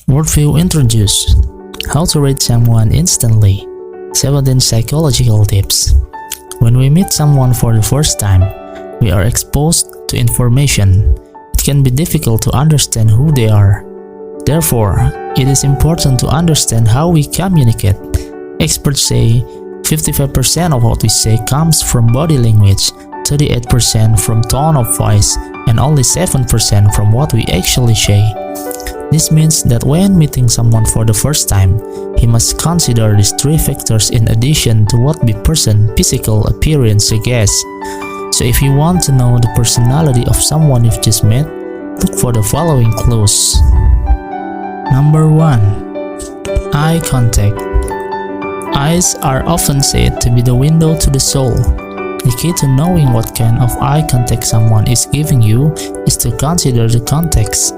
WORLDVIEW introduced how to read someone instantly. 17 psychological tips. When we meet someone for the first time, we are exposed to information. It can be difficult to understand who they are. Therefore, it is important to understand how we communicate. Experts say 55% of what we say comes from body language, 38% from tone of voice, and only 7% from what we actually say. This means that when meeting someone for the first time, he must consider these three factors in addition to what the person's physical appearance suggests. So if you want to know the personality of someone you've just met, look for the following clues. Number 1. Eye contact. Eyes are often said to be the window to the soul. The key to knowing what kind of eye contact someone is giving you is to consider the context.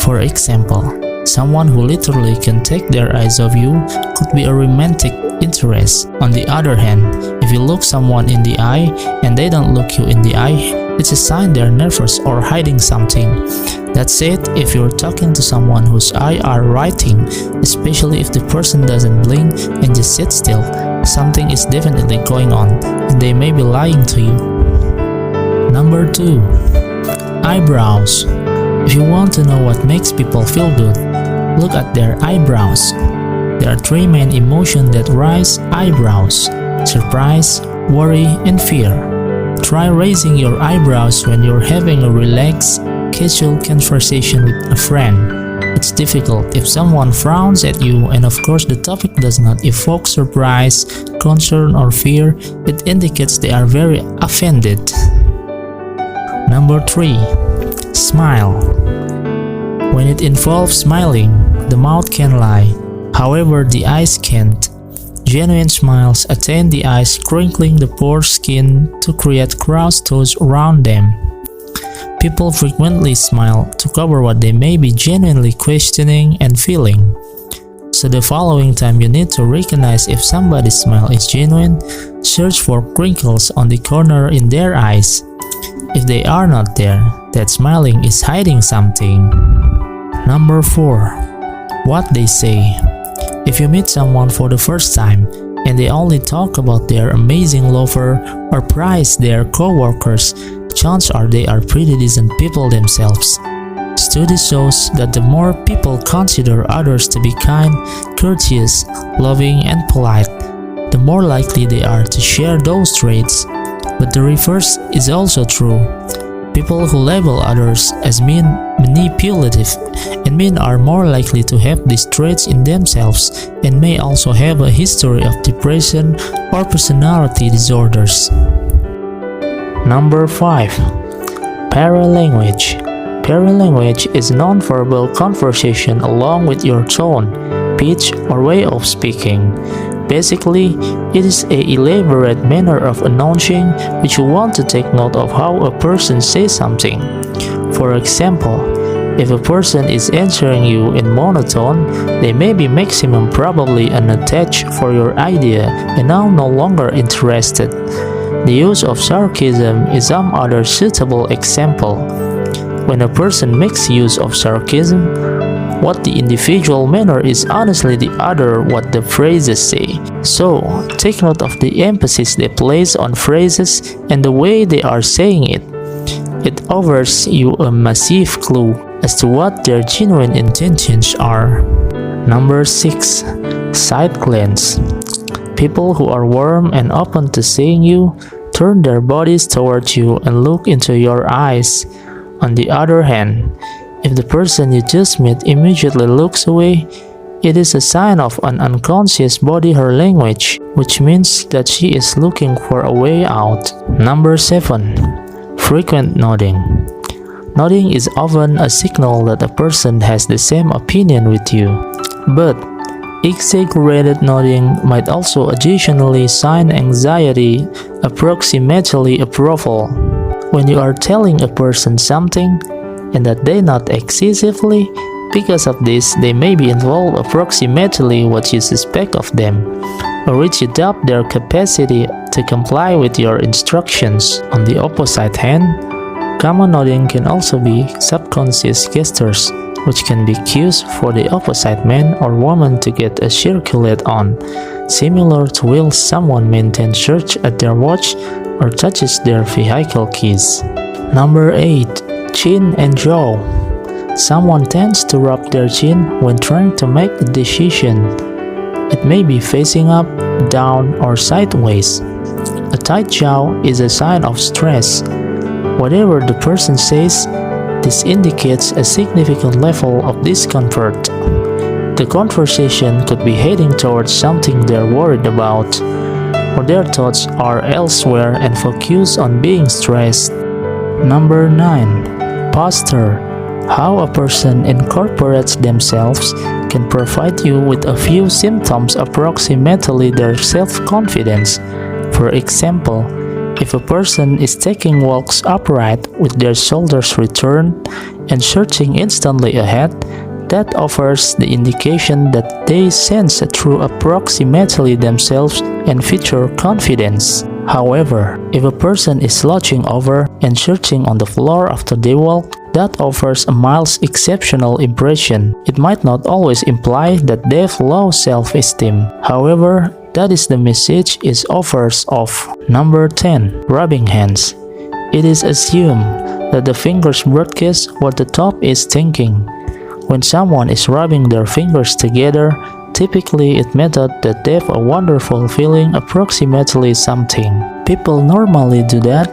For example, someone who literally can take their eyes off you could be a romantic interest. On the other hand, if you look someone in the eye and they don't look you in the eye, it's a sign they're nervous or hiding something. That said, if you're talking to someone whose eyes are writing, especially if the person doesn't blink and just sit still, something is definitely going on and they may be lying to you. Number 2. Eyebrows. If you want to know what makes people feel good, look at their eyebrows. There are three main emotions that rise eyebrows: surprise, worry, and fear. Try raising your eyebrows when you're having a relaxed, casual conversation with a friend. It's difficult if someone frowns at you and of course the topic does not evoke surprise, concern, or fear. It indicates they are very offended. Number 3. Smile. When it involves smiling, the mouth can lie. However, the eyes can't. Genuine smiles attain the eyes crinkling the pore skin to create cross toes around them. People frequently smile to cover what they may be genuinely questioning and feeling. So the following time you need to recognize if somebody's smile is genuine, search for crinkles on the corner in their eyes. If they are not there, that smiling is hiding something. Number 4. What they say. If you meet someone for the first time and they only talk about their amazing lover or praise their co-workers, chances are they are pretty decent people themselves. Study shows that the more people consider others to be kind, courteous, loving, and polite, the more likely they are to share those traits. But the reverse is also true. People who label others as mean, manipulative, and mean are more likely to have these traits in themselves and may also have a history of depression or personality disorders. Number 5. Paralanguage. Paralanguage is non-verbal conversation along with your tone, pitch, or way of speaking. Basically, it is an elaborate manner of announcing which you want to take note of how a person says something. For example, if a person is answering you in monotone, they may be maximum probably unattached for your idea and now no longer interested. The use of sarcasm is some other suitable example. When a person makes use of sarcasm, what the individual manner is honestly the other what the phrases say. So, take note of the emphasis they place on phrases and the way they are saying it. It offers you a massive clue as to what their genuine intentions are. Number 6. Side glance. People who are warm and open to seeing you turn their bodies towards you and look into your eyes. On the other hand, if the person you just met immediately looks away, it is a sign of an unconscious body language, which means that she is looking for a way out. Number 7. Frequent nodding. Nodding is often a signal that a person has the same opinion with you, but exaggerated nodding might also additionally sign anxiety, approximately approval. When you are telling a person something, and that they nod excessively, because of this they may be involved approximately what you suspect of them, or which you doubt their capacity to comply with your instructions. On the opposite hand, common nodding can also be subconscious gestures, which can be cues for the opposite man or woman to get a circulate on, similar to while someone maintains search at their watch or touches their vehicle keys. Number 8. Chin and jaw. Someone tends to rub their chin when trying to make a decision. It may be facing up, down, or sideways. A tight jaw is a sign of stress. Whatever the person says, this indicates a significant level of discomfort. The conversation could be heading towards something they're worried about, or their thoughts are elsewhere and focus on being stressed. Number 9. Posture. How a person incorporates themselves can provide you with a few symptoms approximately their self-confidence. For example, if a person is taking walks upright with their shoulders returned and searching instantly ahead, that offers the indication that they sense a true approximately themselves and feature confidence. However, if a person is slouching over and searching on the floor after they walk, that offers a mild exceptional impression. It might not always imply that they have low self-esteem. However, that is the message it offers of. Number 10. Rubbing hands. It is assumed that the fingers broadcast what the top is thinking. When someone is rubbing their fingers together, typically it means that they have a wonderful feeling approximately something. People normally do that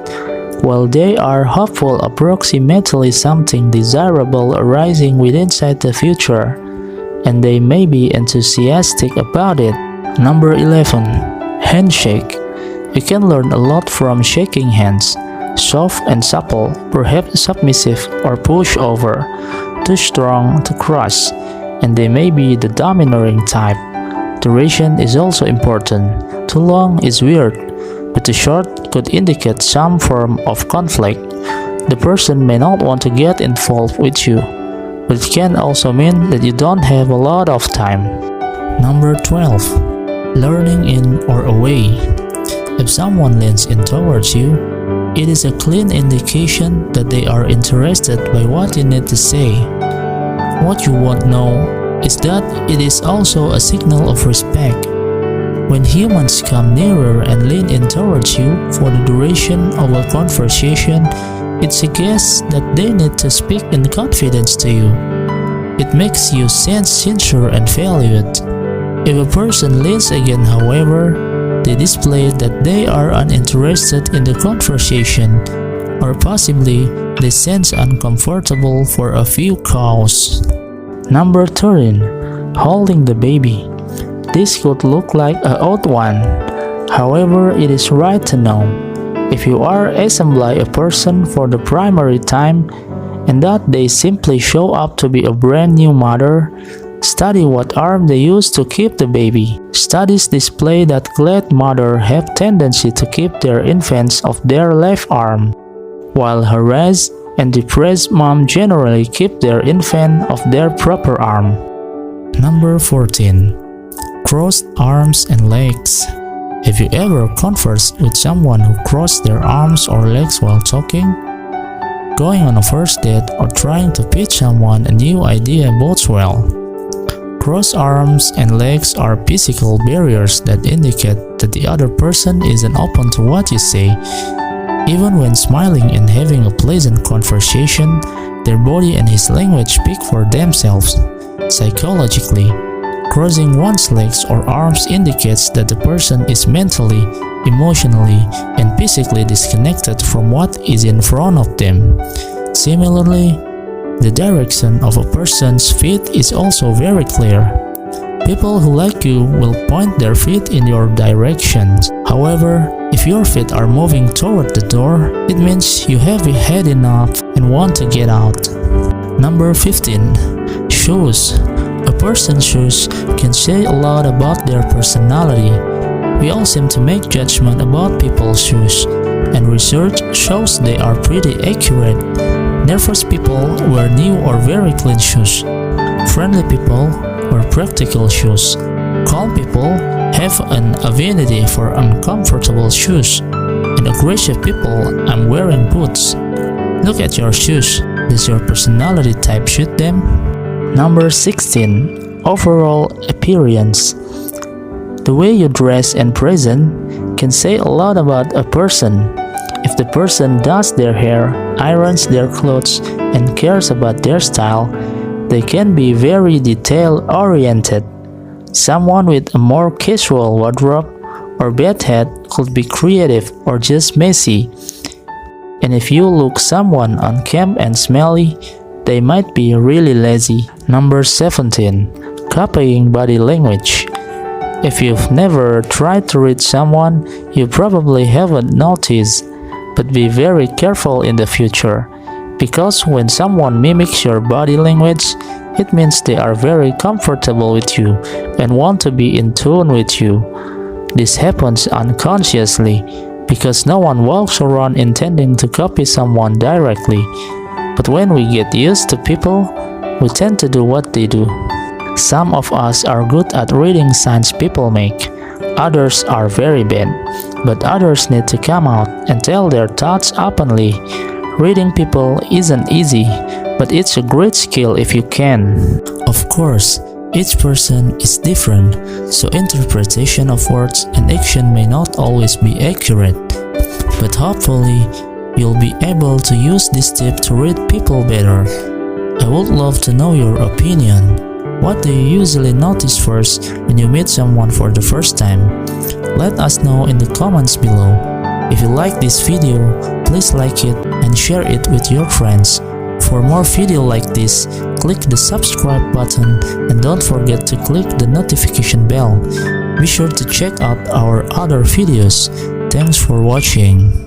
while they are hopeful approximately something desirable arising within the future, and they may be enthusiastic about it. Number 11. Handshake. You can learn a lot from shaking hands. Soft and supple, perhaps submissive or pushover, too strong to crush, and they may be the domineering type. Duration is also important. Too long is weird, but too short could indicate some form of conflict. The person may not want to get involved with you, but it can also mean that you don't have a lot of time. Number 12. Learning in or away. If someone leans in towards you, it is a clean indication that they are interested by what you need to say. What you won't know is that it is also a signal of respect. When humans come nearer and lean in towards you for the duration of a conversation, it suggests that they need to speak in confidence to you. It makes you sense sincere and valued. If a person leans again, however, they display that they are uninterested in the conversation, or possibly they sense uncomfortable for a few cause. Number 13. Holding the baby. This could look like an odd one. However, it is right to know. If you are assembling a person for the primary time, and that they simply show up to be a brand new mother, study what arm they use to keep the baby. Studies display that glad mothers have tendency to keep their infants of their left arm, while harassed and depressed moms generally keep their infant of their proper arm. Number 14. Crossed arms and legs. Have you ever conversed with someone who crossed their arms or legs while talking? Going on a first date or trying to pitch someone a new idea bodes well. Crossed arms and legs are physical barriers that indicate that the other person isn't open to what you say. Even when smiling and having a pleasant conversation, their body and his language speak for themselves. Psychologically, crossing one's legs or arms indicates that the person is mentally, emotionally, and physically disconnected from what is in front of them. Similarly, the direction of a person's feet is also very clear. People who like you will point their feet in your direction. However, if your feet are moving toward the door, it means you have had enough and want to get out. Number 15. Shoes. A person's shoes can say a lot about their personality. We all seem to make judgment about people's shoes, and research shows they are pretty accurate. Nervous people wear new or very clean shoes. Friendly people wear practical shoes. Calm people have an affinity for uncomfortable shoes. And aggressive people are wearing boots. Look at your shoes. Does your personality type suit them? Number 16. Overall appearance. The way you dress and present can say a lot about a person. If the person does their hair, irons their clothes, and cares about their style, they can be very detail-oriented. Someone with a more casual wardrobe or bedhead could be creative or just messy. And if you look someone unkempt and smelly, they might be really lazy. Number 17. Copying body language. If you've never tried to read someone, you probably haven't noticed, but be very careful in the future, because when someone mimics your body language, it means they are very comfortable with you and want to be in tune with you. This happens unconsciously, because no one walks around intending to copy someone directly. But when we get used to people, we tend to do what they do. Some of us are good at reading signs people make. Others are very bad, but others need to come out and tell their thoughts openly. Reading people isn't easy, but it's a great skill if you can. Of course, each person is different, so interpretation of words and action may not always be accurate. But hopefully, you'll be able to use this tip to read people better. I would love to know your opinion. What do you usually notice first when you meet someone for the first time? Let us know in the comments below. If you like this video, please like it and share it with your friends. For more videos like this, click the subscribe button and don't forget to click the notification bell. Be sure to check out our other videos. Thanks for watching.